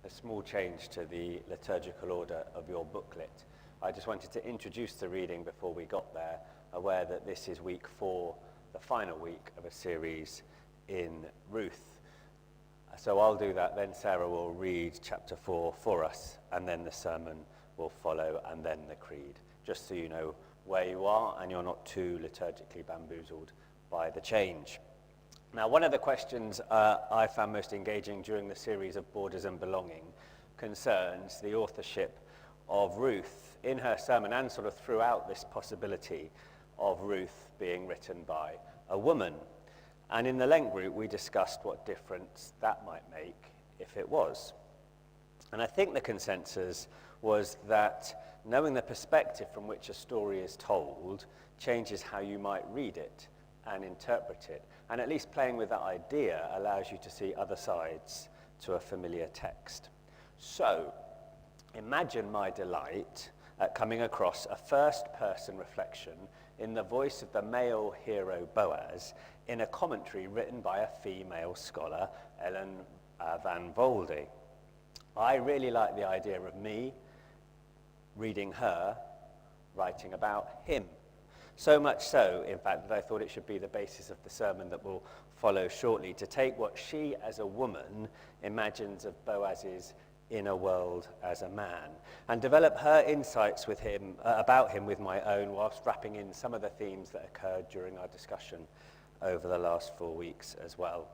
A small change to the liturgical order of your booklet. I just wanted to introduce the reading before we got there, aware that this is week 4, the final week of a series in Ruth. So I'll do that, then Sarah will read chapter 4 for us, and then the sermon will follow, and then the creed, just so you know where you are and you're not too liturgically bamboozled by the change. Now, one of the questions I found most engaging during the series of Borders and Belonging concerns the authorship of Ruth in her sermon, and sort of throughout this possibility of Ruth being written by a woman. And in the Lent group, we discussed what difference that might make if it was. And I think the consensus was that knowing the perspective from which a story is told changes how you might read it and interpret it. And at least playing with that idea allows you to see other sides to a familiar text. So, imagine my delight at coming across a first-person reflection in the voice of the male hero Boaz in a commentary written by a female scholar, Ellen van Volde. I really like the idea of me reading her, writing about him. So much so, in fact, that I thought it should be the basis of the sermon that will follow shortly, to take what she, as a woman, imagines of Boaz's inner world as a man, and develop her insights with him, about him with my own, whilst wrapping in some of the themes that occurred during our discussion over the last 4 weeks as well.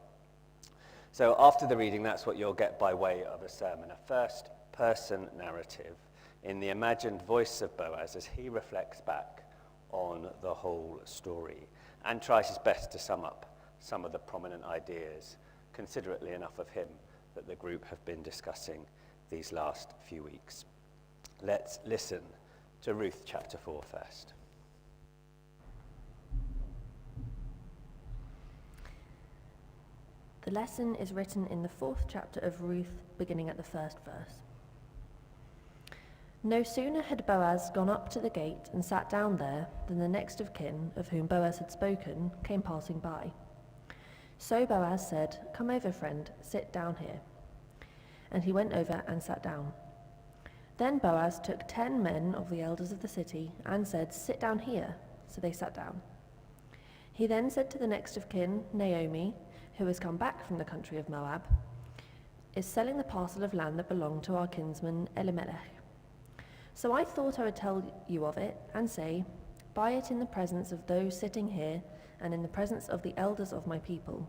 So after the reading, that's what you'll get by way of a sermon, a first-person narrative in the imagined voice of Boaz as he reflects back on the whole story and tries his best to sum up some of the prominent ideas, considerately enough of him, that the group have been discussing these last few weeks. Let's listen to Ruth chapter 4 first. The lesson is written in the 4th chapter of Ruth, beginning at the 1st verse. No sooner had Boaz gone up to the gate and sat down there than the next of kin, of whom Boaz had spoken, came passing by. So Boaz said, "Come over, friend, sit down here." And he went over and sat down. Then Boaz took 10 men of the elders of the city and said, "Sit down here." So they sat down. He then said to the next of kin, Naomi, who has come back from the country of Moab, is selling the parcel of land that belonged to our kinsman Elimelech. So I thought I would tell you of it and say, buy it in the presence of those sitting here and in the presence of the elders of my people.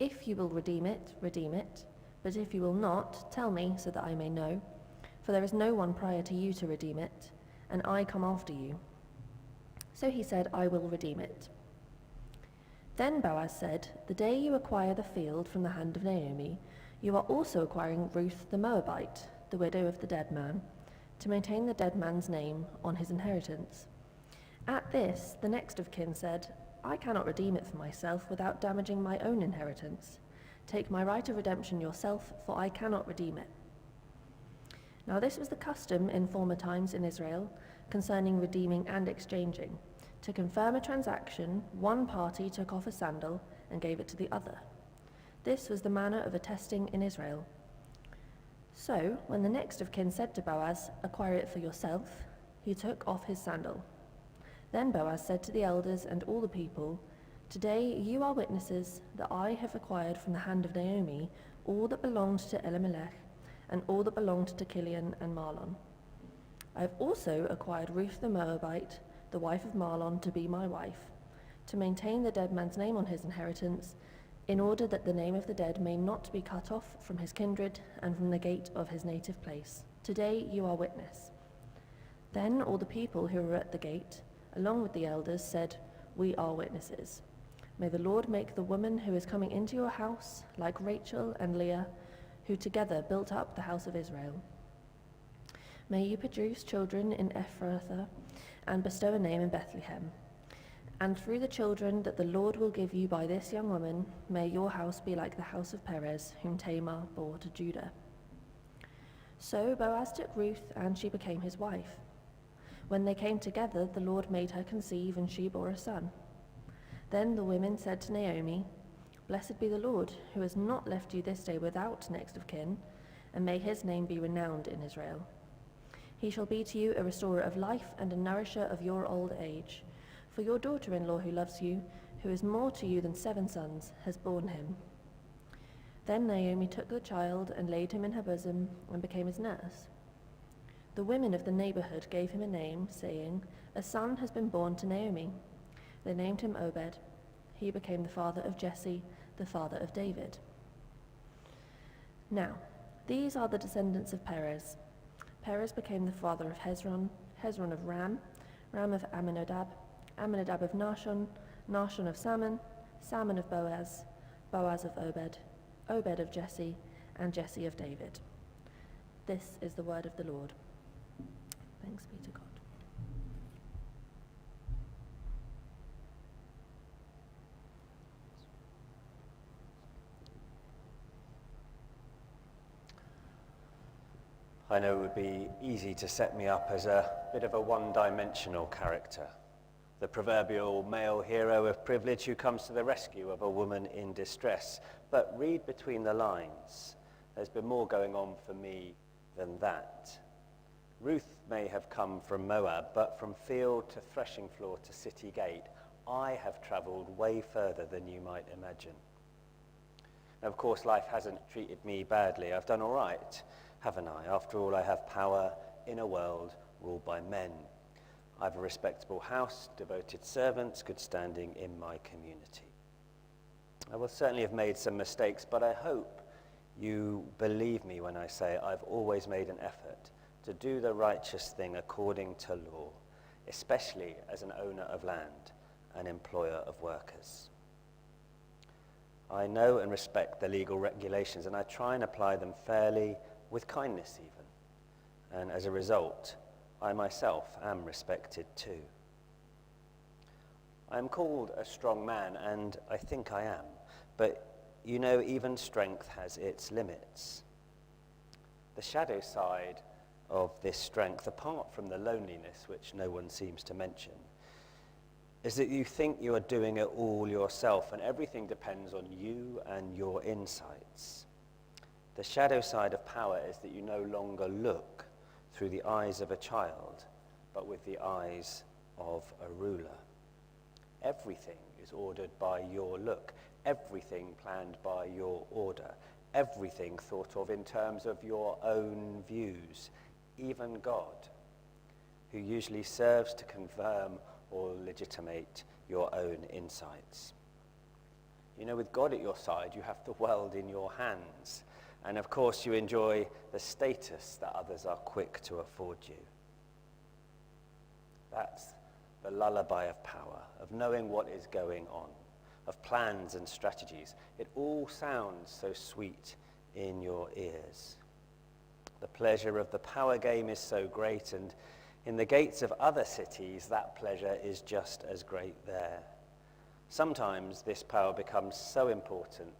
If you will redeem it, redeem it. But if you will not, tell me so that I may know. For there is no one prior to you to redeem it, and I come after you. So he said, I will redeem it. Then Boaz said, the day you acquire the field from the hand of Naomi, you are also acquiring Ruth the Moabite, the widow of the dead man, to maintain the dead man's name on his inheritance. At this, the next of kin said, I cannot redeem it for myself without damaging my own inheritance. Take my right of redemption yourself, for I cannot redeem it. Now this was the custom in former times in Israel concerning redeeming and exchanging. To confirm a transaction, one party took off a sandal and gave it to the other. This was the manner of attesting in Israel. So, when the next of kin said to Boaz, acquire it for yourself, he took off his sandal. Then Boaz said to the elders and all the people, today you are witnesses that I have acquired from the hand of Naomi all that belonged to Elimelech and all that belonged to Kilion and Mahlon. I have also acquired Ruth the Moabite, the wife of Mahlon, to be my wife, to maintain the dead man's name on his inheritance, in order that the name of the dead may not be cut off from his kindred and from the gate of his native place. Today you are witness. Then all the people who were at the gate, along with the elders, said, we are witnesses. May the Lord make the woman who is coming into your house like Rachel and Leah, who together built up the house of Israel. May you produce children in Ephrathah and bestow a name in Bethlehem. And through the children that the Lord will give you by this young woman, may your house be like the house of Perez, whom Tamar bore to Judah. So Boaz took Ruth, and she became his wife. When they came together, the Lord made her conceive, and she bore a son. Then the women said to Naomi, blessed be the Lord, who has not left you this day without next of kin, and may his name be renowned in Israel. He shall be to you a restorer of life and a nourisher of your old age. For your daughter-in-law who loves you, who is more to you than 7 sons, has borne him." Then Naomi took the child and laid him in her bosom and became his nurse. The women of the neighborhood gave him a name, saying, "A son has been born to Naomi." They named him Obed. He became the father of Jesse, the father of David. Now, these are the descendants of Perez. Perez became the father of Hezron, Hezron of Ram, Ram of Amminadab, Amminadab of Nahshon, Nahshon of Salmon, Salmon of Boaz, Boaz of Obed, Obed of Jesse, and Jesse of David. This is the word of the Lord. Thanks be to God. I know it would be easy to set me up as a bit of a one-dimensional character, the proverbial male hero of privilege who comes to the rescue of a woman in distress. But read between the lines. There's been more going on for me than that. Ruth may have come from Moab, but from field to threshing floor to city gate, I have travelled way further than you might imagine. Now, of course, life hasn't treated me badly. I've done all right, haven't I? After all, I have power in a world ruled by men. I have a respectable house, devoted servants, good standing in my community. I will certainly have made some mistakes, but I hope you believe me when I say I've always made an effort to do the righteous thing according to law, especially as an owner of land, an employer of workers. I know and respect the legal regulations, and I try and apply them fairly, with kindness even. And as a result, I myself am respected too. I am called a strong man, and I think I am. But you know, even strength has its limits. The shadow side of this strength, apart from the loneliness, which no one seems to mention, is that you think you are doing it all yourself, and everything depends on you and your insights. The shadow side of power is that you no longer look through the eyes of a child, but with the eyes of a ruler. Everything is ordered by your look, everything planned by your order, everything thought of in terms of your own views, even God, who usually serves to confirm or legitimate your own insights. You know, with God at your side, you have the world in your hands. And of course, you enjoy the status that others are quick to afford you. That's the lullaby of power, of knowing what is going on, of plans and strategies. It all sounds so sweet in your ears. The pleasure of the power game is so great, and in the gates of other cities, that pleasure is just as great there. Sometimes this power becomes so important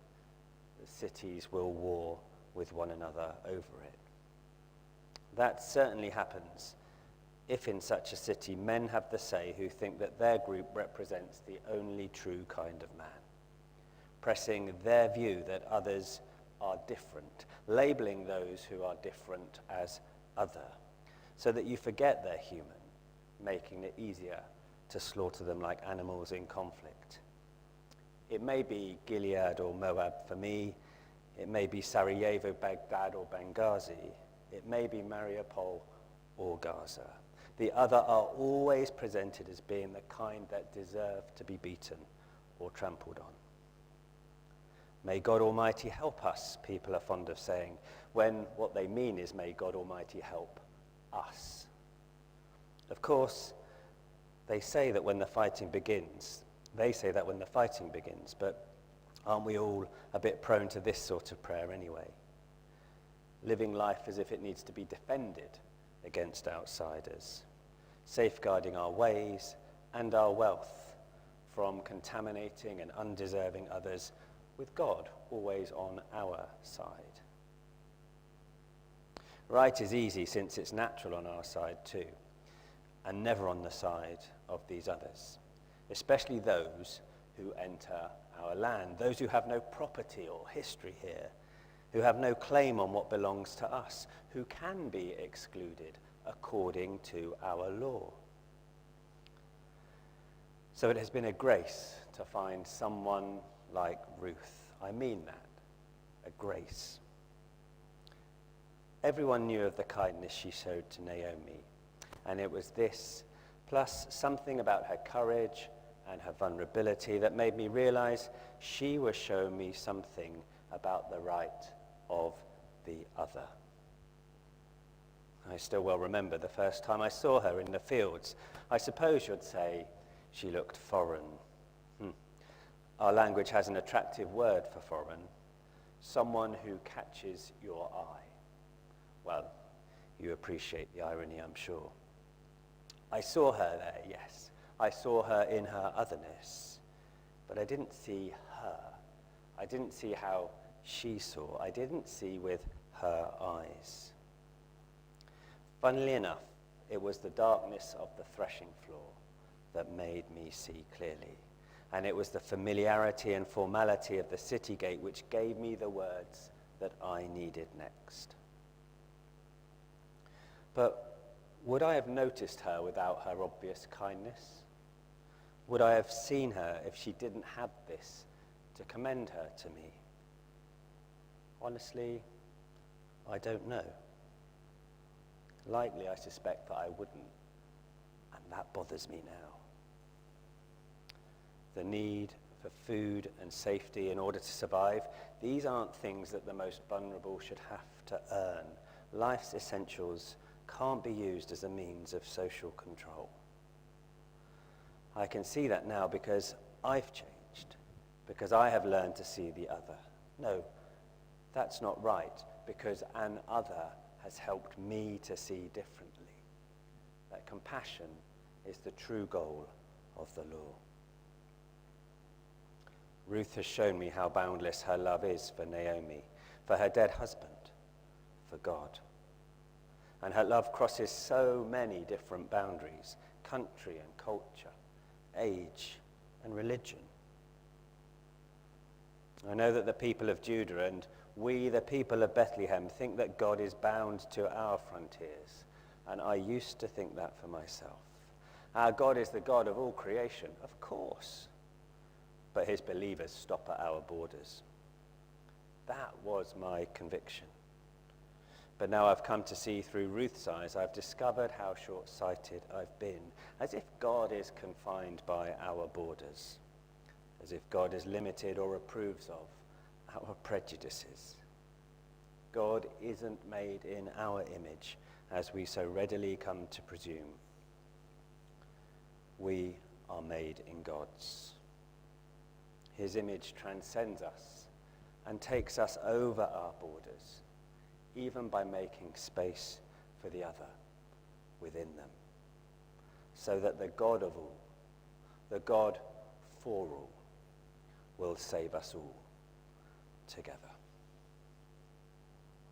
that cities will war with one another over it. That certainly happens if in such a city men have the say who think that their group represents the only true kind of man, pressing their view that others are different, labeling those who are different as other, so that you forget they're human, making it easier to slaughter them like animals in conflict. It may be Gilead or Moab for me. It may be Sarajevo, Baghdad, or Benghazi. It may be Mariupol or Gaza. The other are always presented as being the kind that deserve to be beaten or trampled on. May God Almighty help us, people are fond of saying, when what they mean is may God Almighty help us. Of course, they say that when the fighting begins, but aren't we all a bit prone to this sort of prayer anyway? Living life as if it needs to be defended against outsiders, safeguarding our ways and our wealth from contaminating and undeserving others, with God always on our side. Right is easy since it's natural on our side too, and never on the side of these others, especially those who enter our land, those who have no property or history here, who have no claim on what belongs to us, who can be excluded according to our law. So it has been a grace to find someone like Ruth. I mean that, a grace. Everyone knew of the kindness she showed to Naomi, and it was this, plus something about her courage and her vulnerability, that made me realize she was showing me something about the right of the other. I still well remember the first time I saw her in the fields. I suppose you'd say she looked foreign. Our language has an attractive word for foreign, someone who catches your eye. Well, you appreciate the irony, I'm sure. I saw her there, yes. I saw her in her otherness, but I didn't see her. I didn't see how she saw. I didn't see with her eyes. Funnily enough, it was the darkness of the threshing floor that made me see clearly. And it was the familiarity and formality of the city gate which gave me the words that I needed next. But would I have noticed her without her obvious kindness? Would I have seen her if she didn't have this to commend her to me? Honestly, I don't know. Likely, I suspect that I wouldn't, and that bothers me now. The need for food and safety in order to survive, these aren't things that the most vulnerable should have to earn. Life's essentials can't be used as a means of social control. I can see that now because I've changed, because I have learned to see the other. No, that's not right, because an other has helped me to see differently. That compassion is the true goal of the law. Ruth has shown me how boundless her love is for Naomi, for her dead husband, for God. And her love crosses so many different boundaries, country and culture, age and religion. I know that the people of Judah and we, the people of Bethlehem, think that God is bound to our frontiers, and I used to think that for myself. Our God is the God of all creation, of course, but his believers stop at our borders. That was my conviction. But now I've come to see through Ruth's eyes, I've discovered how short-sighted I've been, as if God is confined by our borders, as if God is limited or approves of our prejudices. God isn't made in our image, as we so readily come to presume. We are made in God's. His image transcends us and takes us over our borders, even by making space for the other within them, so that the God of all, the God for all, will save us all together.